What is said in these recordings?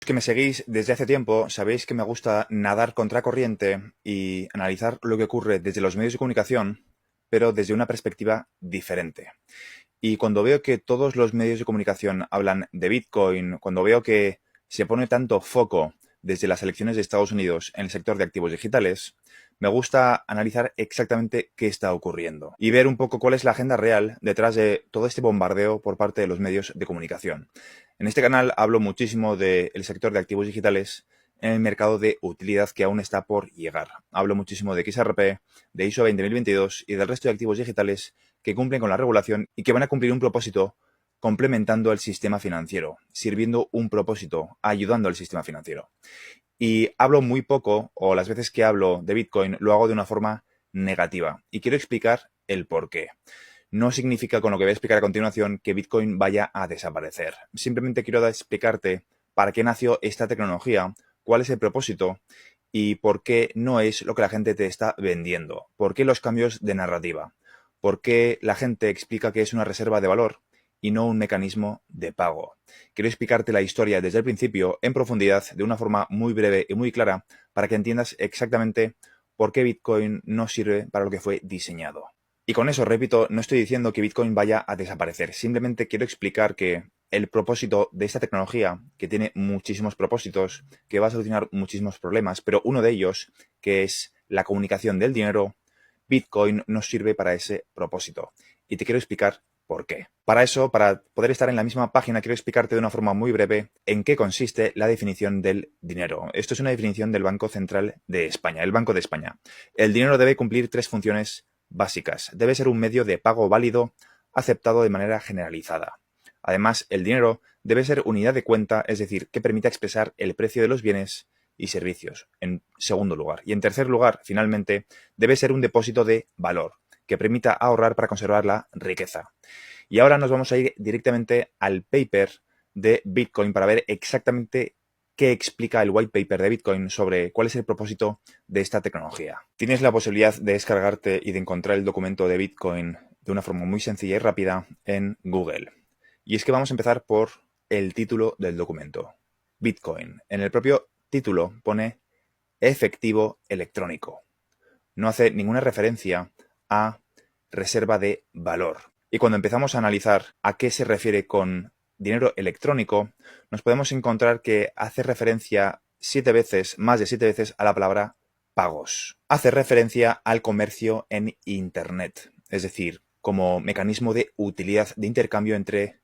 que me seguís desde hace tiempo sabéis que me gusta nadar contracorriente y analizar lo que ocurre desde los medios de comunicación, pero desde una perspectiva diferente. Y cuando veo que todos los medios de comunicación hablan de Bitcoin, cuando veo que se pone tanto foco desde las elecciones de Estados Unidos en el sector de activos digitales, me gusta analizar exactamente qué está ocurriendo y ver un poco cuál es la agenda real detrás de todo este bombardeo por parte de los medios de comunicación. En este canal hablo muchísimo del sector de activos digitales en el mercado de utilidad que aún está por llegar. Hablo muchísimo de XRP, de ISO 20022 y del resto de activos digitales que cumplen con la regulación y que van a cumplir un propósito complementando el sistema financiero, sirviendo un propósito, ayudando al sistema financiero. Y hablo muy poco, o las veces que hablo de Bitcoin, lo hago de una forma negativa. Y quiero explicar el por qué. No significa, con lo que voy a explicar a continuación, que Bitcoin vaya a desaparecer. Simplemente quiero explicarte para qué nació esta tecnología, cuál es el propósito y por qué no es lo que la gente te está vendiendo. ¿Por qué los cambios de narrativa? ¿Por qué la gente explica que es una reserva de valor y no un mecanismo de pago? Quiero explicarte la historia desde el principio, en profundidad, de una forma muy breve y muy clara, para que entiendas exactamente por qué Bitcoin no sirve para lo que fue diseñado. Y con eso, repito, no estoy diciendo que Bitcoin vaya a desaparecer. Simplemente quiero explicar que el propósito de esta tecnología, que tiene muchísimos propósitos, que va a solucionar muchísimos problemas, pero uno de ellos, que es la comunicación del dinero, Bitcoin no sirve para ese propósito. Y te quiero explicar por qué. Para eso, para poder estar en la misma página, quiero explicarte de una forma muy breve en qué consiste la definición del dinero. Esto es una definición del Banco Central de España, el Banco de España. El dinero debe cumplir tres funciones básicas. Debe ser un medio de pago válido, aceptado de manera generalizada. Además, el dinero debe ser unidad de cuenta, es decir, que permita expresar el precio de los bienes y servicios, en segundo lugar. Y en tercer lugar, finalmente, debe ser un depósito de valor, que permita ahorrar para conservar la riqueza. Y ahora nos vamos a ir directamente al paper de Bitcoin para ver exactamente qué explica el white paper de Bitcoin sobre cuál es el propósito de esta tecnología. Tienes la posibilidad de descargarte y de encontrar el documento de Bitcoin de una forma muy sencilla y rápida en Google. Y es que vamos a empezar por el título del documento. Bitcoin. En el propio título pone efectivo electrónico. No hace ninguna referencia a reserva de valor. Y cuando empezamos a analizar a qué se refiere con dinero electrónico, nos podemos encontrar que hace referencia más de 7 veces a la palabra pagos. Hace referencia al comercio en Internet, es decir, como mecanismo de utilidad de intercambio entre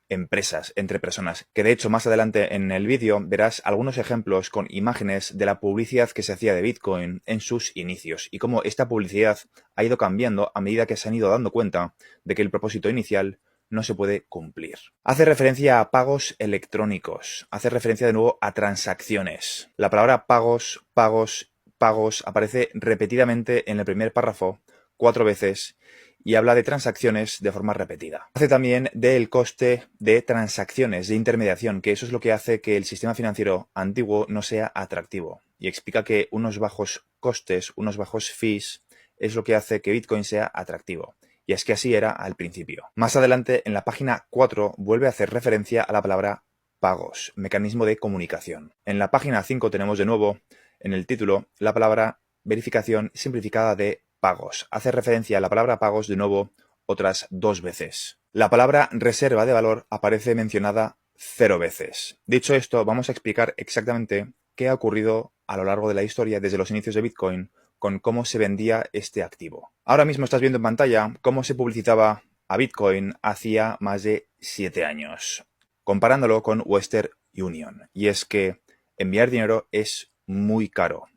empresas, entre personas, que de hecho más adelante en el vídeo verás algunos ejemplos con imágenes de la publicidad que se hacía de Bitcoin en sus inicios y cómo esta publicidad ha ido cambiando a medida que se han ido dando cuenta de que el propósito inicial no se puede cumplir. Hace referencia a pagos electrónicos, hace referencia de nuevo a transacciones. La palabra pagos, pagos, pagos aparece repetidamente en el primer párrafo 4 veces y habla de transacciones de forma repetida. Hace también del coste de transacciones, de intermediación, que eso es lo que hace que el sistema financiero antiguo no sea atractivo. Y explica que unos bajos costes, unos bajos fees, es lo que hace que Bitcoin sea atractivo. Y es que así era al principio. Más adelante, en la página 4, vuelve a hacer referencia a la palabra pagos, mecanismo de comunicación. En la página 5 tenemos de nuevo, en el título, la palabra verificación simplificada de pagos. Hace referencia a la palabra pagos de nuevo otras 2 veces. La palabra reserva de valor aparece mencionada 0 veces. Dicho esto, vamos a explicar exactamente qué ha ocurrido a lo largo de la historia desde los inicios de Bitcoin con cómo se vendía este activo. Ahora mismo estás viendo en pantalla cómo se publicitaba a Bitcoin hacía más de 7 años, comparándolo con Western Union. Y es que enviar dinero es muy caro.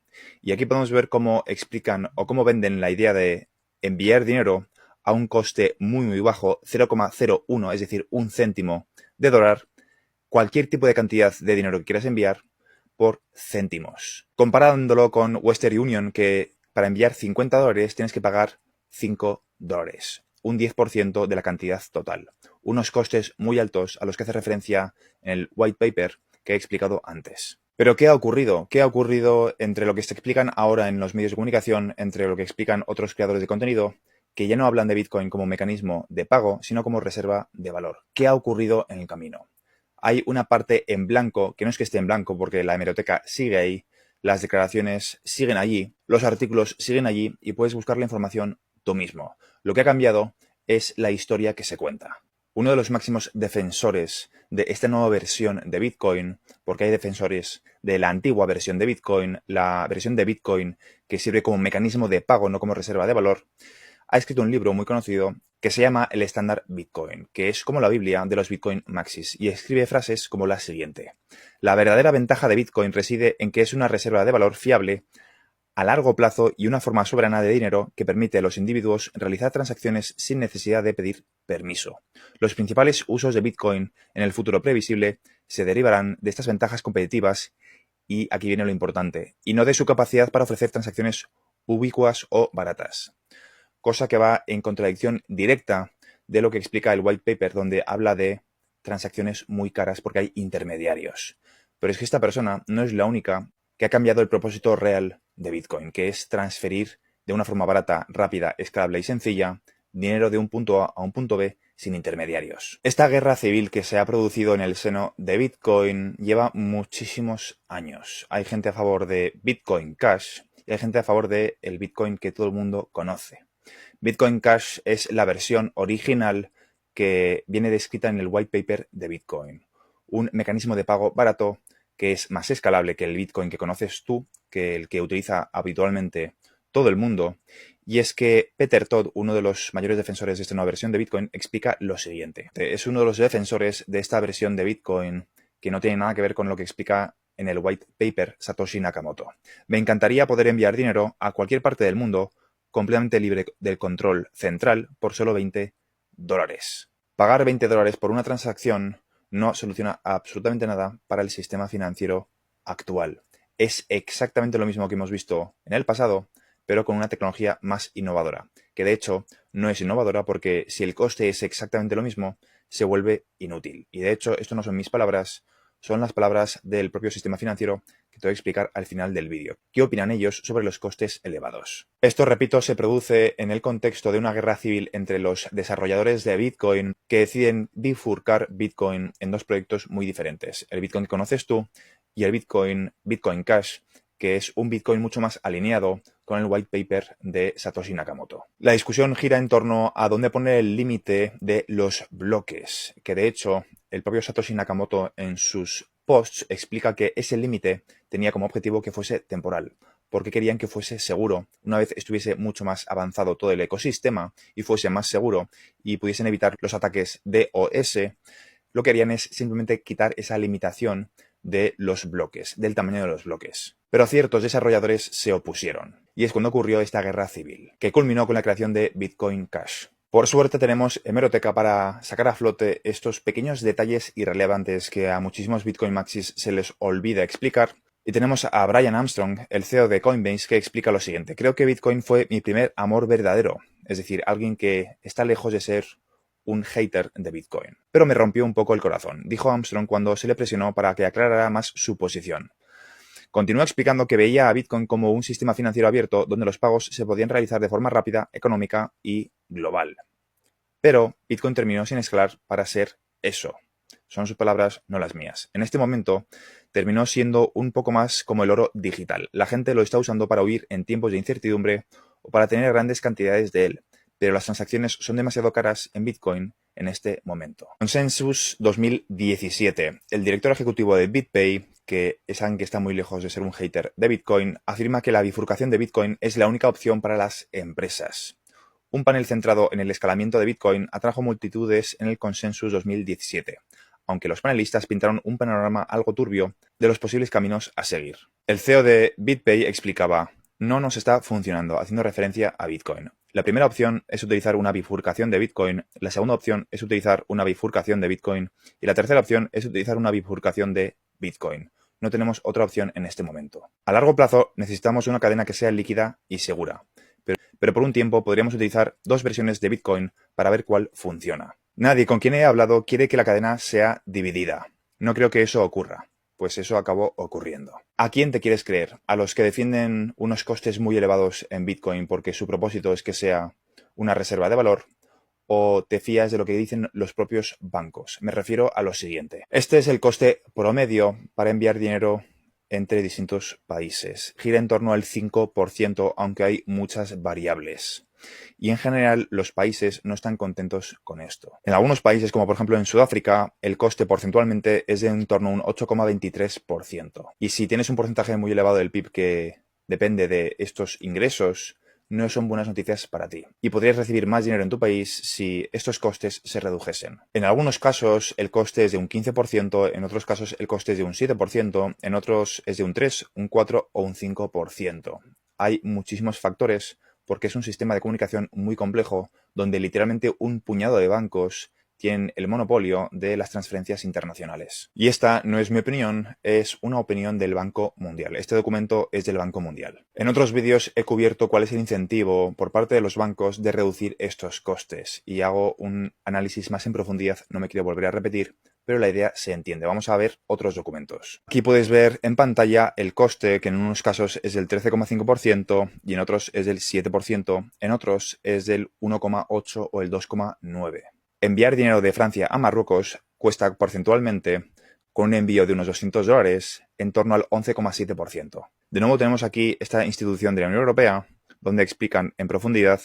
Y aquí podemos ver cómo explican o cómo venden la idea de enviar dinero a un coste muy bajo, 0,01, es decir, un céntimo de dólar, cualquier tipo de cantidad de dinero que quieras enviar por céntimos. Comparándolo con Western Union, que para enviar $50 tienes que pagar $5, un 10% de la cantidad total. Unos costes muy altos a los que hace referencia en el white paper que he explicado antes. Pero ¿qué ha ocurrido? ¿Qué ha ocurrido entre lo que se explican ahora en los medios de comunicación, entre lo que explican otros creadores de contenido, que ya no hablan de Bitcoin como mecanismo de pago, sino como reserva de valor? ¿Qué ha ocurrido en el camino? hay una parte en blanco, que no es que esté en blanco porque la hemeroteca sigue ahí, las declaraciones siguen allí, los artículos siguen allí y puedes buscar la información tú mismo. Lo que ha cambiado es la historia que se cuenta. Uno de los máximos defensores de esta nueva versión de Bitcoin, porque hay defensores de la antigua versión de Bitcoin, la versión de Bitcoin que sirve como mecanismo de pago, no como reserva de valor, ha escrito un libro muy conocido que se llama El estándar Bitcoin, que es como la Biblia de los Bitcoin Maxis, y escribe frases como la siguiente. La verdadera ventaja de Bitcoin reside en que es una reserva de valor fiable a largo plazo y una forma soberana de dinero que permite a los individuos realizar transacciones sin necesidad de pedir permiso. Los principales usos de Bitcoin en el futuro previsible se derivarán de estas ventajas competitivas y aquí viene lo importante, y no de su capacidad para ofrecer transacciones ubicuas o baratas. Cosa que va en contradicción directa de lo que explica el white paper, donde habla de transacciones muy caras porque hay intermediarios. Pero es que esta persona no es la única que ha cambiado el propósito real de Bitcoin, que es transferir de una forma barata, rápida, escalable y sencilla dinero de un punto A a un punto B sin intermediarios. Esta guerra civil que se ha producido en el seno de Bitcoin lleva muchísimos años. Hay gente a favor de Bitcoin Cash y hay gente a favor del Bitcoin que todo el mundo conoce. Bitcoin Cash es la versión original que viene descrita en el white paper de Bitcoin. Un mecanismo de pago barato que es más escalable que el Bitcoin que conoces tú, que el que utiliza habitualmente todo el mundo. Y es que Peter Todd, uno de los mayores defensores de esta nueva versión de Bitcoin, explica lo siguiente. Es uno de los defensores de esta versión de Bitcoin que no tiene nada que ver con lo que explica en el white paper Satoshi Nakamoto. Me encantaría poder enviar dinero a cualquier parte del mundo completamente libre del control central por solo $20. Pagar $20 por una transacción no soluciona absolutamente nada para el sistema financiero actual. Es exactamente lo mismo que hemos visto en el pasado, pero con una tecnología más innovadora, que de hecho no es innovadora porque si el coste es exactamente lo mismo, se vuelve inútil. Y de hecho, esto no son mis palabras, son las palabras del propio sistema financiero que te voy a explicar al final del vídeo. ¿Qué opinan ellos sobre los costes elevados? Esto, repito, se produce en el contexto de una guerra civil entre los desarrolladores de Bitcoin que deciden bifurcar Bitcoin en dos proyectos muy diferentes. El Bitcoin que conoces tú y el Bitcoin Cash, que es un Bitcoin mucho más alineado con el white paper de Satoshi Nakamoto. La discusión gira en torno a dónde poner el límite de los bloques, que de hecho el propio Satoshi Nakamoto en sus posts explica que ese límite tenía como objetivo que fuese temporal, porque querían que fuese seguro. Una vez estuviese mucho más avanzado todo el ecosistema y fuese más seguro y pudiesen evitar los ataques DOS, lo que harían es simplemente quitar esa limitación de los bloques, del tamaño de los bloques. Pero ciertos desarrolladores se opusieron, y es cuando ocurrió esta guerra civil, que culminó con la creación de Bitcoin Cash. Por suerte tenemos hemeroteca para sacar a flote estos pequeños detalles irrelevantes que a muchísimos Bitcoin Maxis se les olvida explicar, y tenemos a Brian Armstrong, el CEO de Coinbase, que explica lo siguiente. Creo que Bitcoin fue mi primer amor verdadero, es decir, alguien que está lejos de ser un hater de Bitcoin. Pero me rompió un poco el corazón, dijo Armstrong cuando se le presionó para que aclarara más su posición. Continuó explicando que veía a Bitcoin como un sistema financiero abierto donde los pagos se podían realizar de forma rápida, económica y global. Pero Bitcoin terminó sin escalar para ser eso. Son sus palabras, no las mías. En este momento terminó siendo un poco más como el oro digital. La gente lo está usando para huir en tiempos de incertidumbre o para tener grandes cantidades de él. Pero las transacciones son demasiado caras en Bitcoin en este momento. Consensus 2017. El director ejecutivo de BitPay, que es alguien que está muy lejos de ser un hater de Bitcoin, afirma que la bifurcación de Bitcoin es la única opción para las empresas. Un panel centrado en el escalamiento de Bitcoin atrajo multitudes en el Consensus 2017, aunque los panelistas pintaron un panorama algo turbio de los posibles caminos a seguir. El CEO de BitPay explicaba: no nos está funcionando, haciendo referencia a Bitcoin. La primera opción es utilizar una bifurcación de Bitcoin, la segunda opción es utilizar una bifurcación de Bitcoin y la tercera opción es utilizar una bifurcación de Bitcoin. No tenemos otra opción en este momento. A largo plazo necesitamos una cadena que sea líquida y segura, pero por un tiempo podríamos utilizar dos versiones de Bitcoin para ver cuál funciona. Nadie con quien he hablado quiere que la cadena sea dividida. No creo que eso ocurra. Pues eso acabó ocurriendo. ¿A quién te quieres creer? ¿A los que defienden unos costes muy elevados en Bitcoin porque su propósito es que sea una reserva de valor? o te fías de lo que dicen los propios bancos? Me refiero a lo siguiente. Este es el coste promedio para enviar dinero entre distintos países. Gira en torno al 5%, aunque hay muchas variables. Y en general los países no están contentos con esto. En algunos países, como por ejemplo en Sudáfrica, el coste porcentualmente es de en torno a un 8,23%. Y si tienes un porcentaje muy elevado del PIB que depende de estos ingresos, no son buenas noticias para ti. Y podrías recibir más dinero en tu país si estos costes se redujesen. En algunos casos el coste es de un 15%, en otros casos el coste es de un 7%, en otros es de un 3, un 4 o un 5%. Hay muchísimos factores porque es un sistema de comunicación muy complejo donde literalmente un puñado de bancos tienen el monopolio de las transferencias internacionales. Y esta no es mi opinión, es una opinión del Banco Mundial. Este documento es del Banco Mundial. En otros vídeos he cubierto cuál es el incentivo por parte de los bancos de reducir estos costes y hago un análisis más en profundidad, no me quiero volver a repetir, pero la idea se entiende. Vamos a ver otros documentos. Aquí puedes ver en pantalla el coste, que en unos casos es del 13,5% y en otros es del 7%, en otros es del 1,8 o el 2,9. Enviar dinero de Francia a Marruecos cuesta porcentualmente, con un envío de unos $200, en torno al 11,7%. De nuevo tenemos aquí esta institución de la Unión Europea, donde explican en profundidad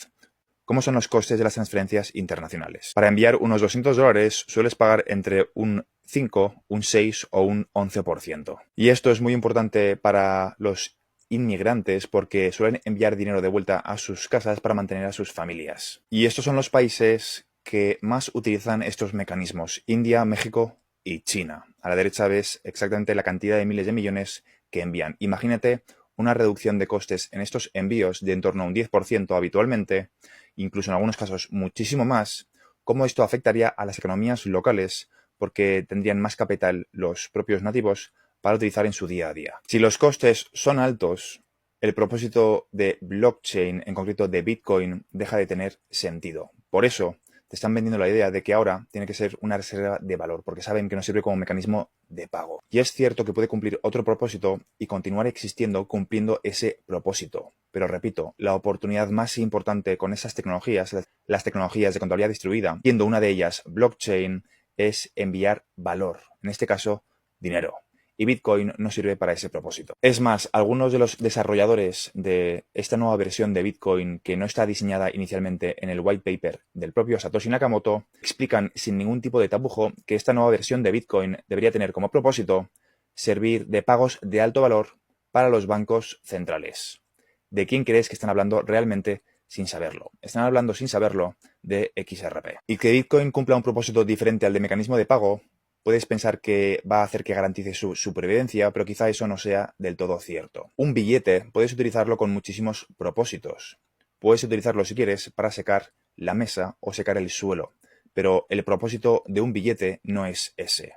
cómo son los costes de las transferencias internacionales. Para enviar unos $200 sueles pagar entre un 5, un 6 o un 11%. Y esto es muy importante para los inmigrantes porque suelen enviar dinero de vuelta a sus casas para mantener a sus familias. Y estos son los países que más utilizan estos mecanismos: India, México y China. A la derecha ves exactamente la cantidad de miles de millones que envían. Imagínate una reducción de costes en estos envíos de en torno a un 10% habitualmente, incluso en algunos casos muchísimo más, cómo esto afectaría a las economías locales porque tendrían más capital los propios nativos para utilizar en su día a día. Si los costes son altos, el propósito de blockchain, en concreto de Bitcoin, deja de tener sentido. Por eso te están vendiendo la idea de que ahora tiene que ser una reserva de valor, porque saben que no sirve como mecanismo de pago. Y es cierto que puede cumplir otro propósito y continuar existiendo cumpliendo ese propósito. Pero repito, la oportunidad más importante con esas tecnologías, las tecnologías de contabilidad distribuida, siendo una de ellas blockchain, es enviar valor, en este caso dinero. Y Bitcoin no sirve para ese propósito. Es más, algunos de los desarrolladores de esta nueva versión de Bitcoin, que no está diseñada inicialmente en el white paper del propio Satoshi Nakamoto, explican sin ningún tipo de tapujo que esta nueva versión de Bitcoin debería tener como propósito servir de pagos de alto valor para los bancos centrales. ¿De quién crees que están hablando realmente sin saberlo? Están hablando sin saberlo de XRP. Y que Bitcoin cumpla un propósito diferente al de mecanismo de pago, puedes pensar que va a hacer que garantice su supervivencia, pero quizá eso no sea del todo cierto. Un billete puedes utilizarlo con muchísimos propósitos. Puedes utilizarlo si quieres para secar la mesa o secar el suelo, pero el propósito de un billete no es ese.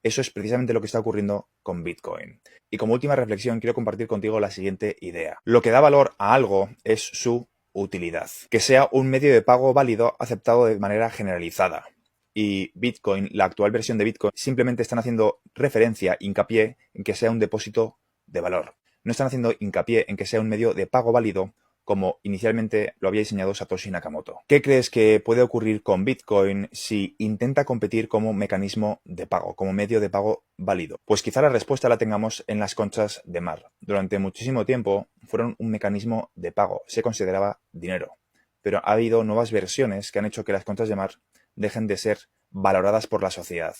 Eso es precisamente lo que está ocurriendo con Bitcoin. Y como última reflexión quiero compartir contigo la siguiente idea. Lo que da valor a algo es su utilidad. Que sea un medio de pago válido aceptado de manera generalizada. Y Bitcoin, la actual versión de Bitcoin, simplemente están haciendo referencia, hincapié en que sea un depósito de valor. No están haciendo hincapié en que sea un medio de pago válido como inicialmente lo había diseñado Satoshi Nakamoto. ¿Qué crees que puede ocurrir con Bitcoin si intenta competir como mecanismo de pago, como medio de pago válido? Pues quizá la respuesta la tengamos en las conchas de mar. Durante muchísimo tiempo fueron un mecanismo de pago, se consideraba dinero. Pero ha habido nuevas versiones que han hecho que las conchas de mar dejen de ser valoradas por la sociedad.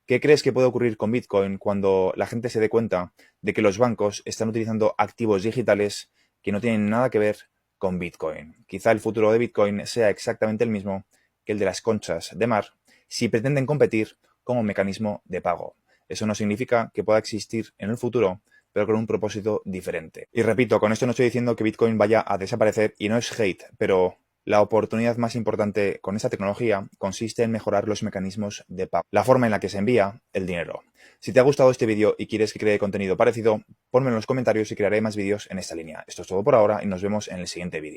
¿Qué crees que puede ocurrir con Bitcoin cuando la gente se dé cuenta de que los bancos están utilizando activos digitales que no tienen nada que ver con Bitcoin? Quizá el futuro de Bitcoin sea exactamente el mismo que el de las conchas de mar si pretenden competir como mecanismo de pago. Eso no significa que pueda existir en el futuro, pero con un propósito diferente. Y repito, con esto no estoy diciendo que Bitcoin vaya a desaparecer y no es hate, pero la oportunidad más importante con esta tecnología consiste en mejorar los mecanismos de pago, la forma en la que se envía el dinero. Si te ha gustado este vídeo y quieres que cree contenido parecido, ponme en los comentarios y crearé más vídeos en esta línea. Esto es todo por ahora y nos vemos en el siguiente vídeo.